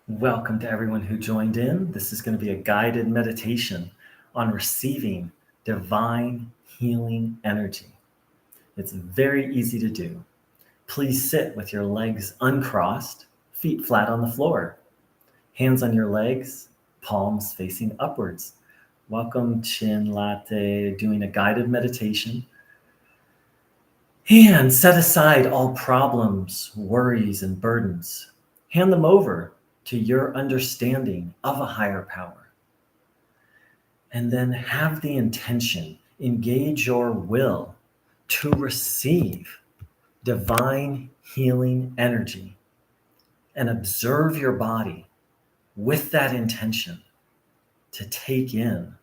Welcome to everyone who joined in. This is going to be a guided meditation on receiving divine healing energy. It's very easy to do. Please sit with your legs uncrossed, feet flat on the floor, hands on your legs, palms facing upwards. Welcome, Chin Latte, doing a guided meditation. And set aside all problems, worries, and burdens. Hand them over to your understanding of a higher power. And then have the intention, engage your will to receive divine healing energy and observe your body with that intention to take in,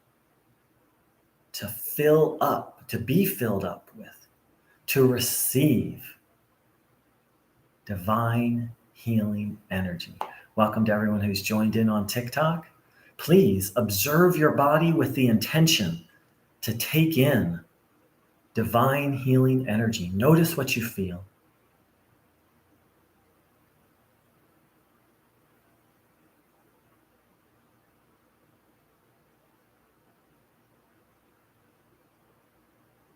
to fill up, to be filled up with, to receive divine healing energy. Welcome to everyone who's joined in on TikTok. Please observe your body with the intention to take in divine healing energy. Notice what you feel.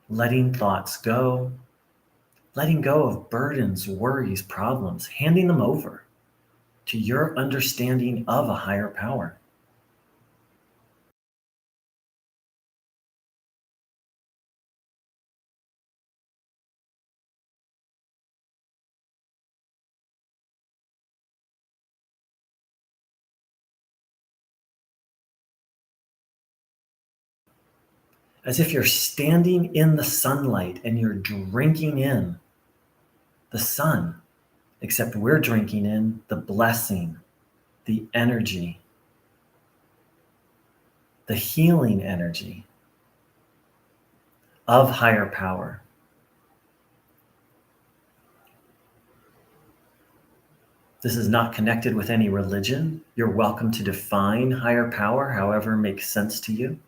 Letting thoughts go, letting go of burdens, worries, problems, handing them over to your understanding of a higher power. As if you're standing in the sunlight and you're drinking in the sun, except we're drinking in the blessing, the energy, the healing energy of higher power. This is not connected with any religion. You're welcome to define higher power however makes sense to you.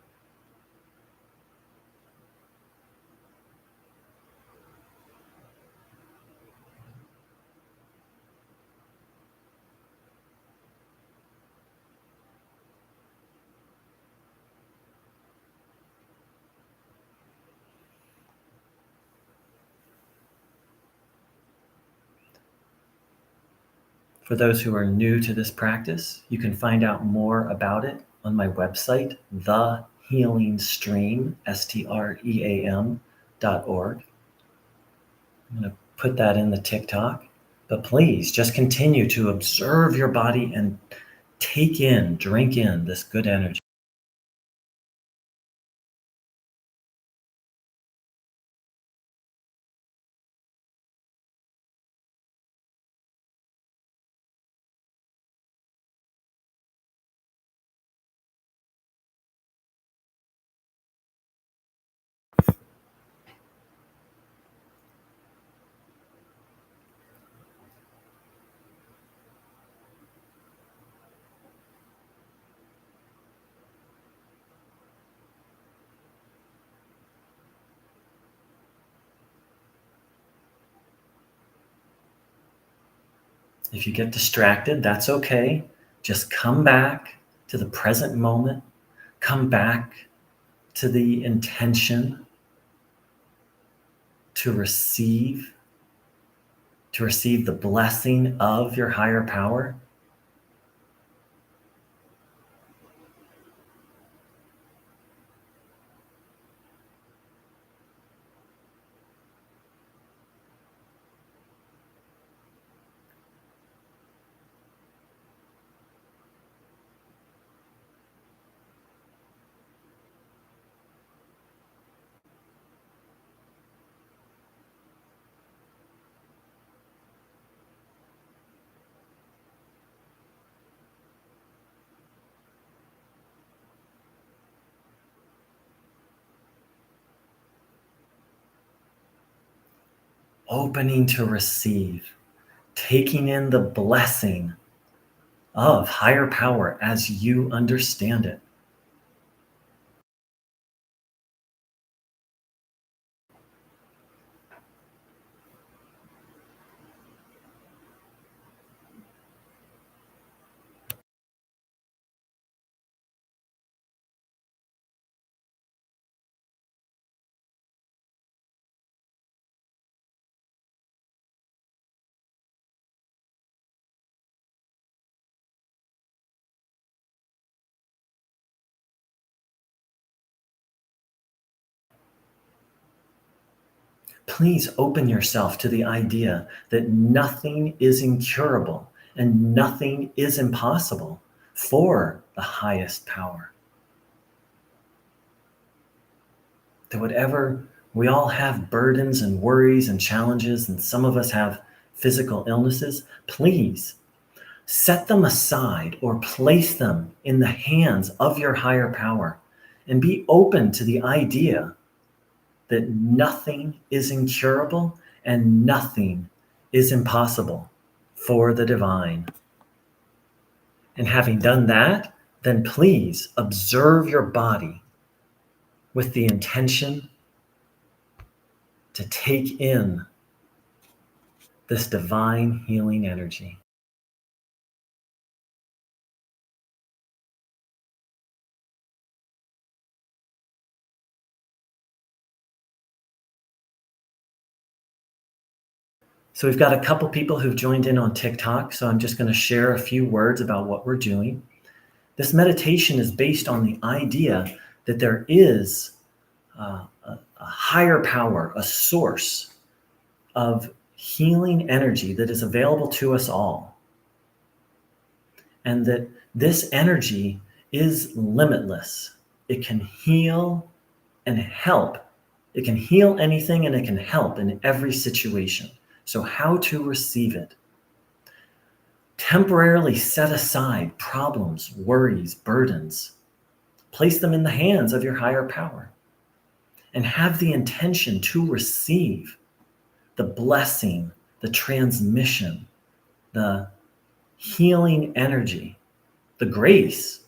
For those who are new to this practice, you can find out more about it on my website, thehealingstream, stream.org. I'm going to put that in the TikTok. But please just continue to observe your body and take in, drink in this good energy. If you get distracted, that's okay. Just come back to the present moment. Come back to the intention to receive the blessing of your higher power. Opening to receive, taking in the blessing of higher power as you understand it. Please open yourself to the idea that nothing is incurable and nothing is impossible for the highest power. That whatever, we all have burdens and worries and challenges, and some of us have physical illnesses, please set them aside or place them in the hands of your higher power and be open to the idea that nothing is incurable and nothing is impossible for the divine. And having done that, then please observe your body with the intention to take in this divine healing energy. So we've got a couple people who've joined in on TikTok, so I'm just going to share a few words about what we're doing. This meditation is based on the idea that there is a higher power, a source of healing energy that is available to us all. And that this energy is limitless. It can heal and help. It can heal anything and it can help in every situation. So how to receive it? Temporarily set aside problems, worries, burdens. Place them in the hands of your higher power and have the intention to receive the blessing, the transmission, the healing energy, the grace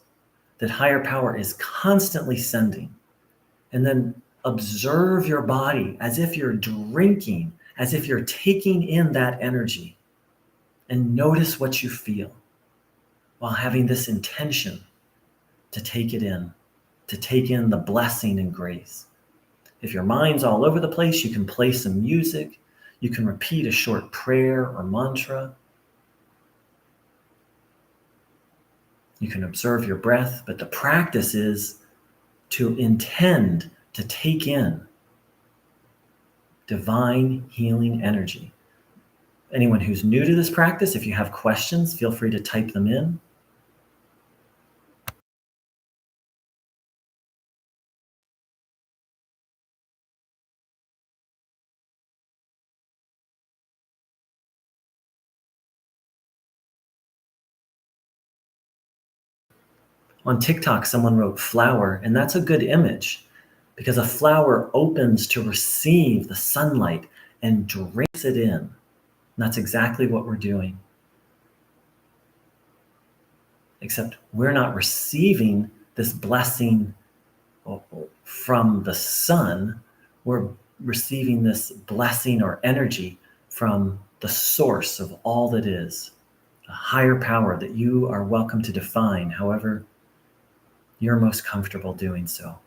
that higher power is constantly sending. And then observe your body as if you're drinking, as if you're taking in that energy, and notice what you feel while having this intention to take it in, to take in the blessing and grace. If your mind's all over the place, you can play some music. You can repeat a short prayer or mantra. You can observe your breath, but the practice is to intend to take in divine healing energy. Anyone who's new to this practice, if you have questions, feel free to type them in. On TikTok, someone wrote flower, and that's a good image because a flower opens to receive the sunlight and drinks it in. And that's exactly what we're doing. Except we're not receiving this blessing from the sun. We're receiving this blessing or energy from the source of all that is, a higher power that you are welcome to define however you're most comfortable doing so.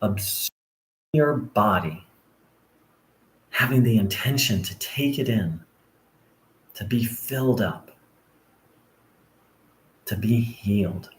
Observe your body, having the intention to take it in, to be filled up, to be healed.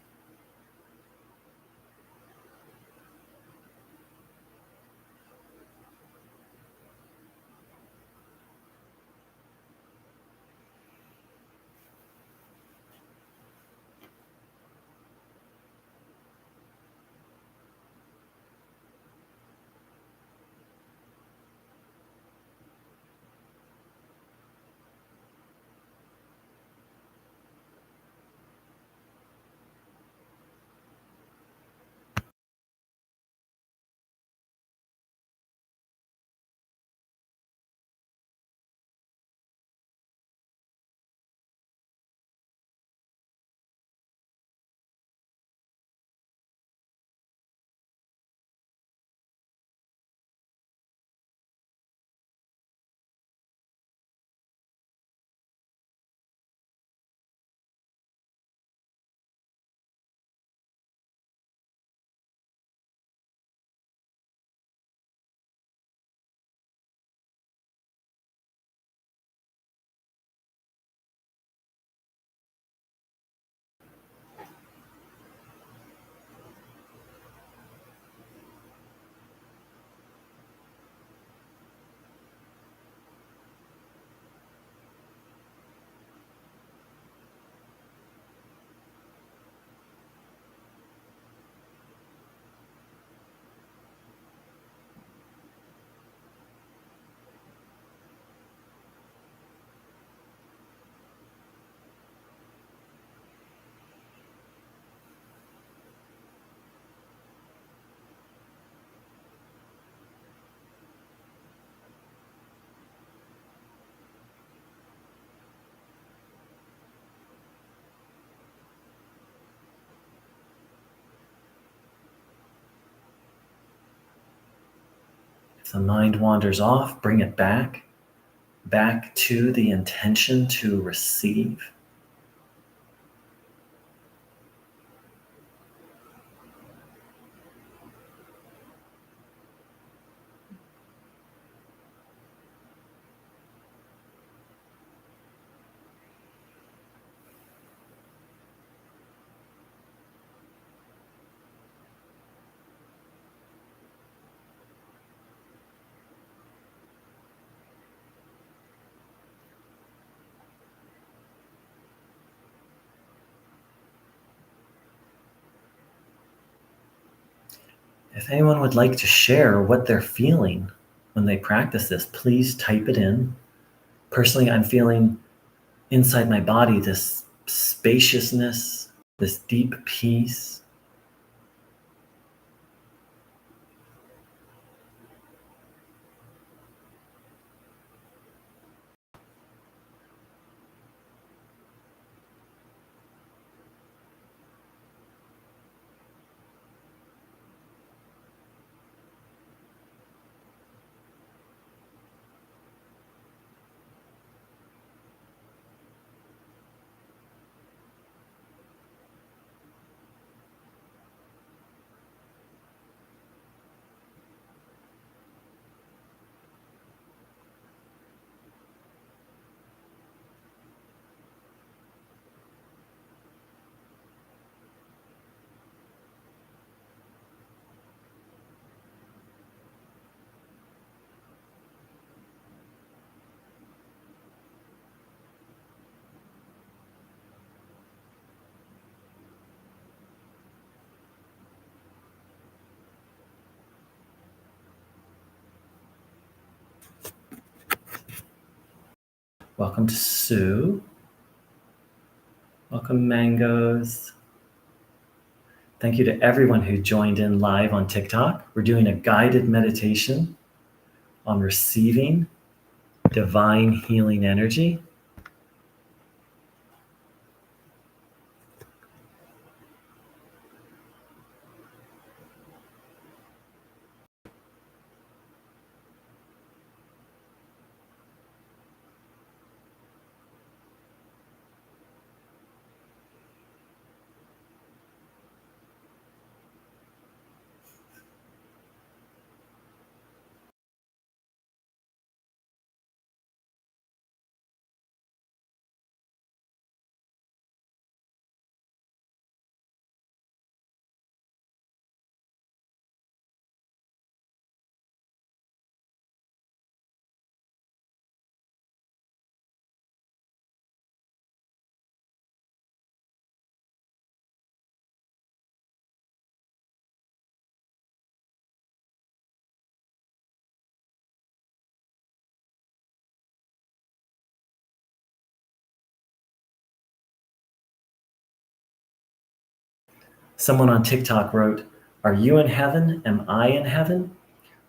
If the mind wanders off, bring it back to the intention to receive. If anyone would like to share what they're feeling when they practice this, please type it in. Personally, I'm feeling inside my body this spaciousness, this deep peace. Welcome to Sue. Welcome, Mangoes. Thank you to everyone who joined in live on TikTok. We're doing a guided meditation on receiving divine healing energy. Someone on TikTok wrote, "Are you in heaven? Am I in heaven?"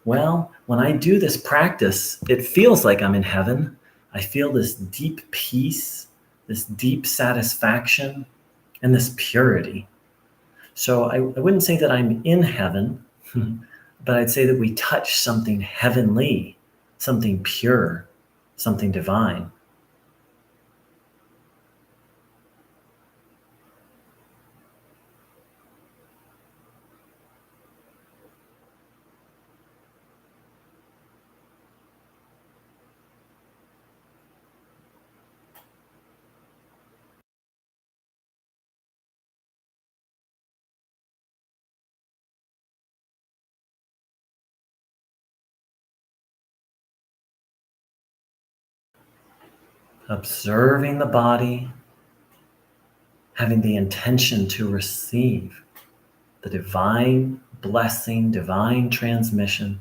Well, when I do this practice, it feels like I'm in heaven. I feel this deep peace, this deep satisfaction, and this purity. So I wouldn't say that I'm in heaven, but I'd say that we touch something heavenly, something pure, something divine. Observing the body, having the intention to receive the divine blessing, divine transmission.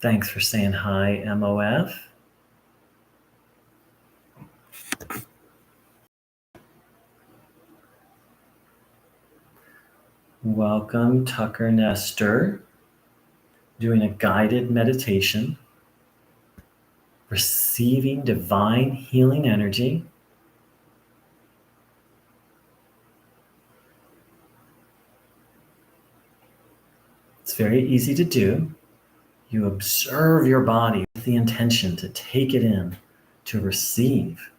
Thanks for saying hi, MOF. Welcome, Tucker Nestor, doing a guided meditation, receiving divine healing energy. It's very easy to do. You observe your body with the intention to take it in, to receive.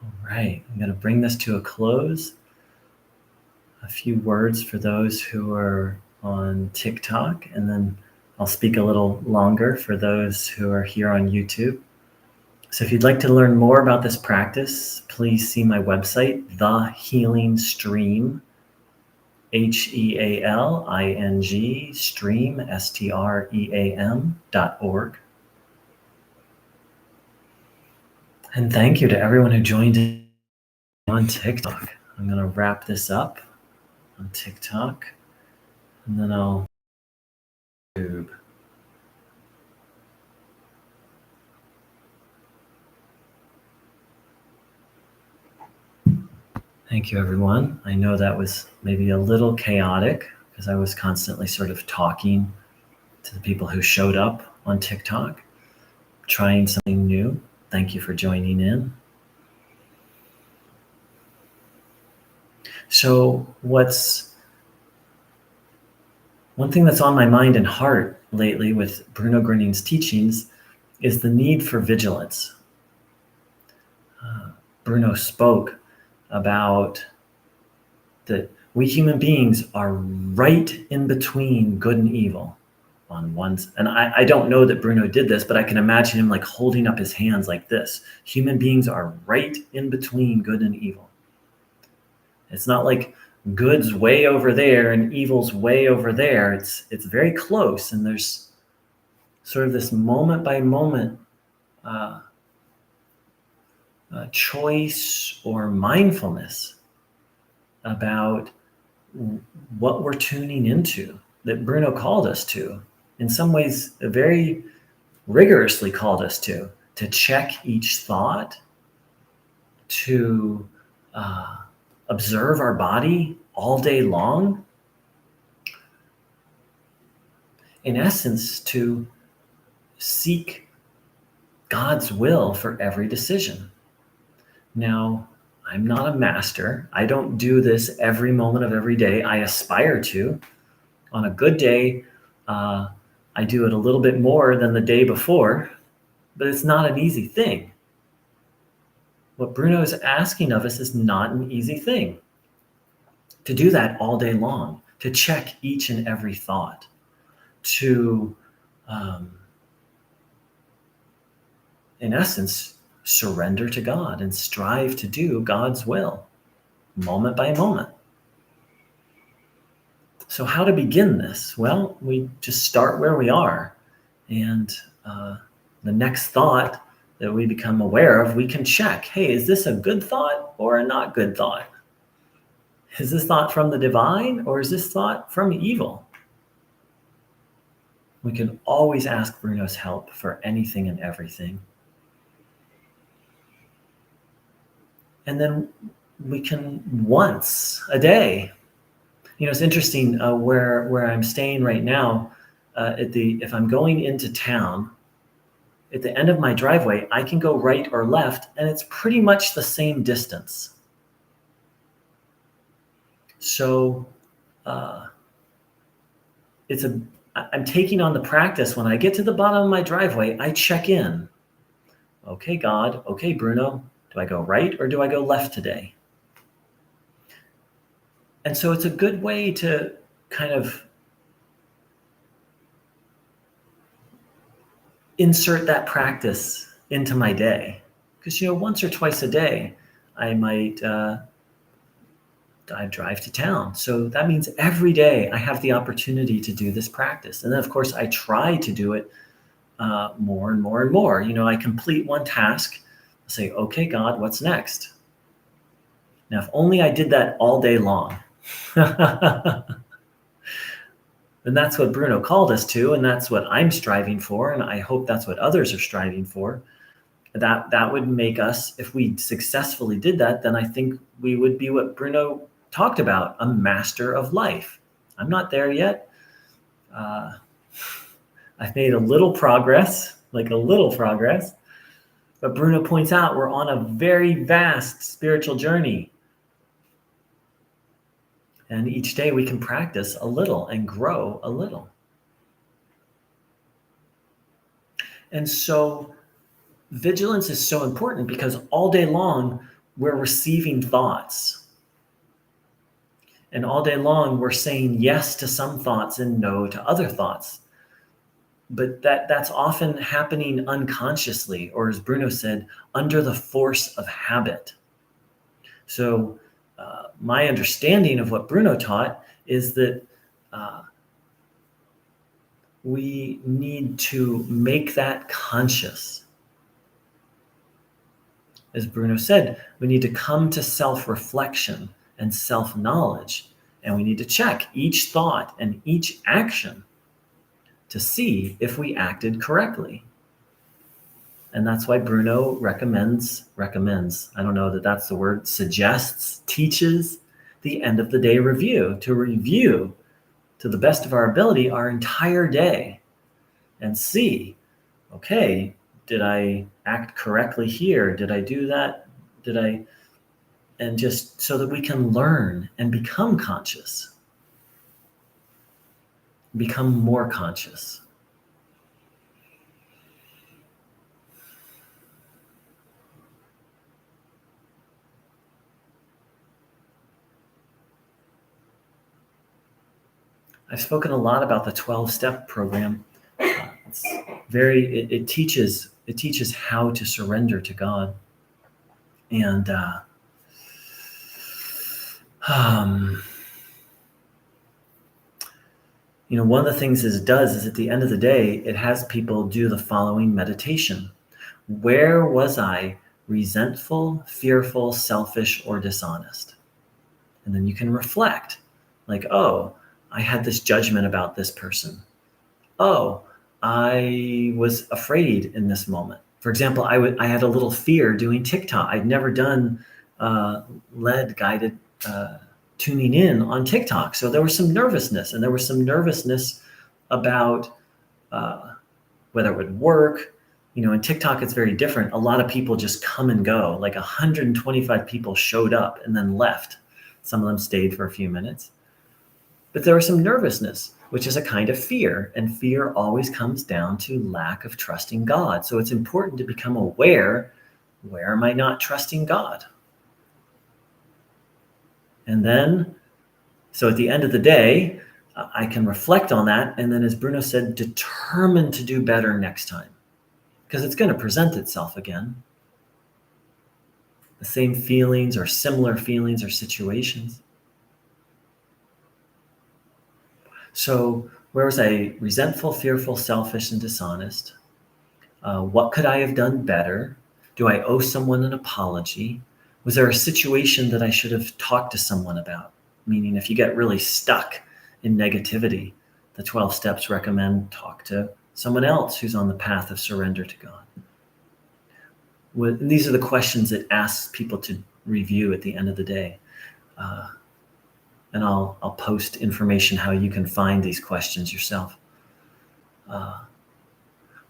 All right, I'm going to bring this to a close. A few words for those who are on TikTok, and then I'll speak a little longer for those who are here on YouTube. So if you'd like to learn more about this practice, please see my website, The Healing Stream, HEALING stream, STREAM.org. And thank you to everyone who joined in on TikTok. I'm going to wrap this up on TikTok, and then I'll YouTube. Thank you, everyone. I know that was maybe a little chaotic because I was constantly sort of talking to the people who showed up on TikTok, trying something new. Thank you for joining in. So one thing that's on my mind and heart lately with Bruno Groening's teachings is the need for vigilance. Bruno spoke about that we human beings are right in between good and evil on one's, and I don't know that Bruno did this, but I can imagine him like holding up his hands like this. Human beings are right in between good and evil. It's not like good's way over there and evil's way over there. It's very close, and there's sort of this moment by moment choice or mindfulness about what we're tuning into that Bruno called us to. In some ways, very rigorously called us to check each thought, to observe our body all day long. In essence, to seek God's will for every decision. Now, I'm not a master. I don't do this every moment of every day. I aspire to. On a good day, I do it a little bit more than the day before, but it's not an easy thing. What Bruno is asking of us is not an easy thing. To do that all day long, to check each and every thought, to, in essence, surrender to God and strive to do God's will, moment by moment. So how to begin this? Well, we just start where we are. And the next thought that we become aware of, we can check, hey, is this a good thought or a not good thought? Is this thought from the divine or is this thought from evil? We can always ask Bruno's help for anything and everything. And then we can once a day. You know, it's interesting where I'm staying right now. If I'm going into town, at the end of my driveway, I can go right or left, and it's pretty much the same distance. So I'm taking on the practice. When I get to the bottom of my driveway, I check in. Okay, God. Okay, Bruno. Do I go right or do I go left today? And so it's a good way to kind of insert that practice into my day. Because, you know, once or twice a day, I might drive to town. So that means every day I have the opportunity to do this practice. And then, of course, I try to do it more and more and more. You know, I complete one task, say, okay, God, what's next? Now, if only I did that all day long. And that's what Bruno called us to, and that's what I'm striving for, and I hope that's what others are striving for. That would make us, if we successfully did that, then I think we would be what Bruno talked about, a master of life. I'm not there yet. I've made a little progress, but Bruno points out we're on a very vast spiritual journey. And each day we can practice a little and grow a little. And so vigilance is so important because all day long we're receiving thoughts. And all day long we're saying yes to some thoughts and no to other thoughts. But that's often happening unconsciously, or as Bruno said, under the force of habit. So my understanding of what Bruno taught is that we need to make that conscious. As Bruno said, we need to come to self-reflection and self-knowledge, and we need to check each thought and each action to see if we acted correctly. And that's why Bruno recommends, I don't know that that's the word, suggests, teaches the end of the day review, to review to the best of our ability our entire day and see, okay, did I act correctly here? Did I do that? And just so that we can learn and become conscious, become more conscious. I've spoken a lot about the 12-step program. It teaches how to surrender to God. And one of the things it does is at the end of the day, it has people do the following meditation. Where was I resentful, fearful, selfish, or dishonest? And then you can reflect like, oh, I had this judgment about this person. Oh, I was afraid in this moment. For example, I had a little fear doing TikTok. I'd never done lead guided tuning in on TikTok. So there was some nervousness, and there was some nervousness about whether it would work. In TikTok, it's very different. A lot of people just come and go. Like 125 people showed up and then left. Some of them stayed for a few minutes. But there was some nervousness, which is a kind of fear. And fear always comes down to lack of trusting God. So it's important to become aware, where am I not trusting God? And then, so at the end of the day, I can reflect on that. And then, as Bruno said, determine to do better next time. Because it's going to present itself again. The same feelings or similar feelings or situations. So where was I resentful, fearful, selfish, and dishonest? What could I have done better? Do I owe someone an apology? Was there a situation that I should have talked to someone about? Meaning, if you get really stuck in negativity, the 12 steps recommend talk to someone else who's on the path of surrender to God. These are the questions it asks people to review at the end of the day. And I'll post information how you can find these questions yourself.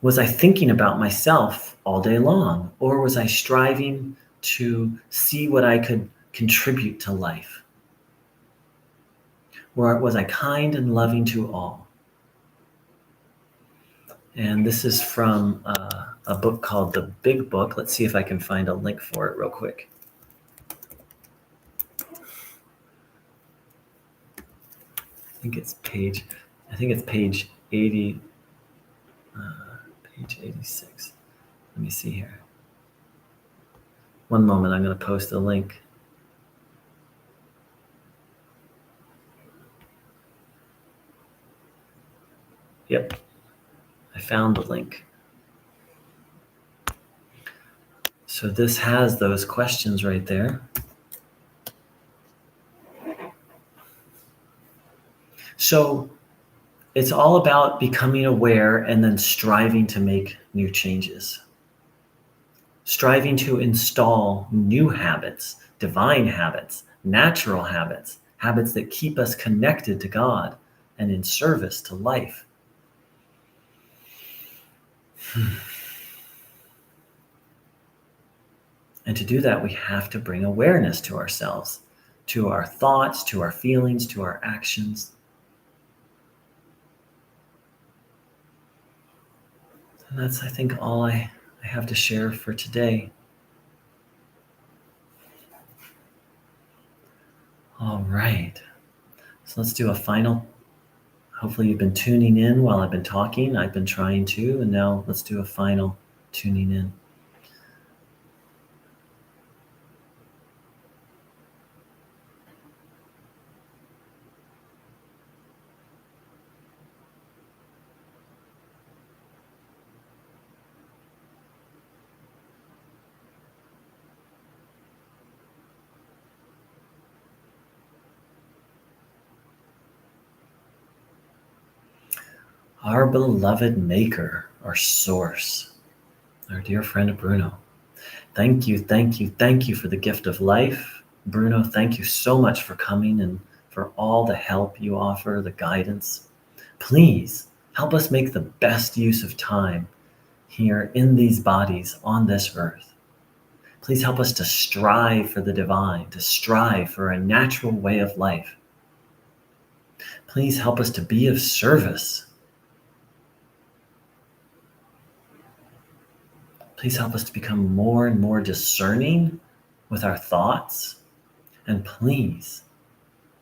Was I thinking about myself all day long? Or was I striving to see what I could contribute to life? Or was I kind and loving to all? And this is from a book called The Big Book. Let's see if I can find a link for it real quick. I think it's page 80, page 86. Let me see here. One moment, I'm going to post a link. Yep, I found the link. So this has those questions right there. So it's all about becoming aware and then striving to make new changes. Striving to install new habits, divine habits, natural habits, habits that keep us connected to God and in service to life. And to do that, we have to bring awareness to ourselves, to our thoughts, to our feelings, to our actions. And that's, I think, all I have to share for today. All right. So let's do a final. Hopefully you've been tuning in while I've been talking. I've been trying to, and now let's do a final tuning in. our beloved maker, our source, our dear friend Bruno. Thank you, thank you, thank you for the gift of life. Bruno, thank you so much for coming and for all the help you offer, the guidance. Please help us make the best use of time here in these bodies on this earth. Please help us to strive for the divine, to strive for a natural way of life. Please help us to be of service. Please help us to become more and more discerning with our thoughts. And please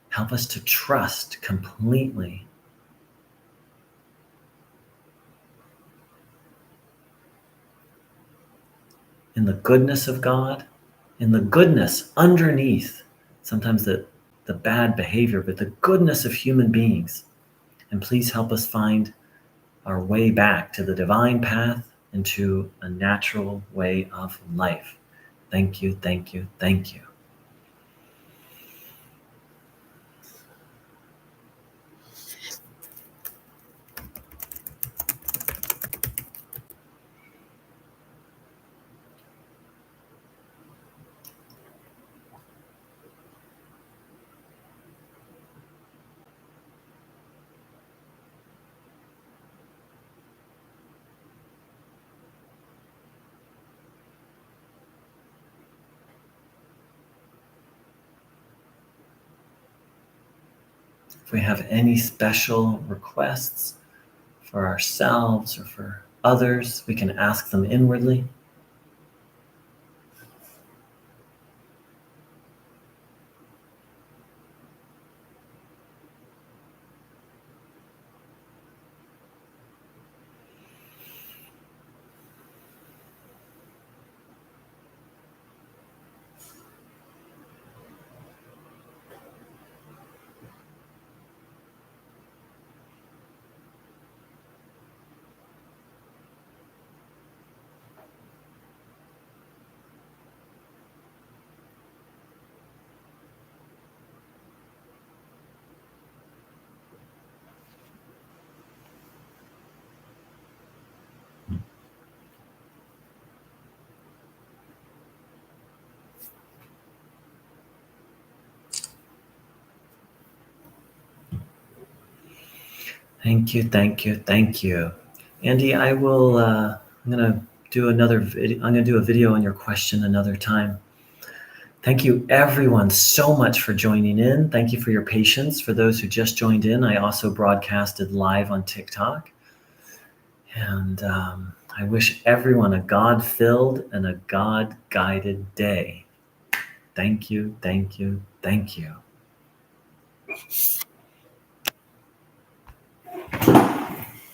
help us to trust completely in the goodness of God, in the goodness underneath sometimes the bad behavior, but the goodness of human beings. And please help us find our way back to the divine path and to a natural way of life. Thank you, thank you, thank you. If we have any special requests for ourselves or for others, we can ask them inwardly. Thank you, thank you, thank you. Andy, I will, I'm gonna do another video. I'm gonna do a video on your question another time. Thank you everyone so much for joining in. Thank you for your patience. For those who just joined in, I also broadcasted live on TikTok. And I wish everyone a God-filled and a God-guided day. Thank you, thank you, thank you.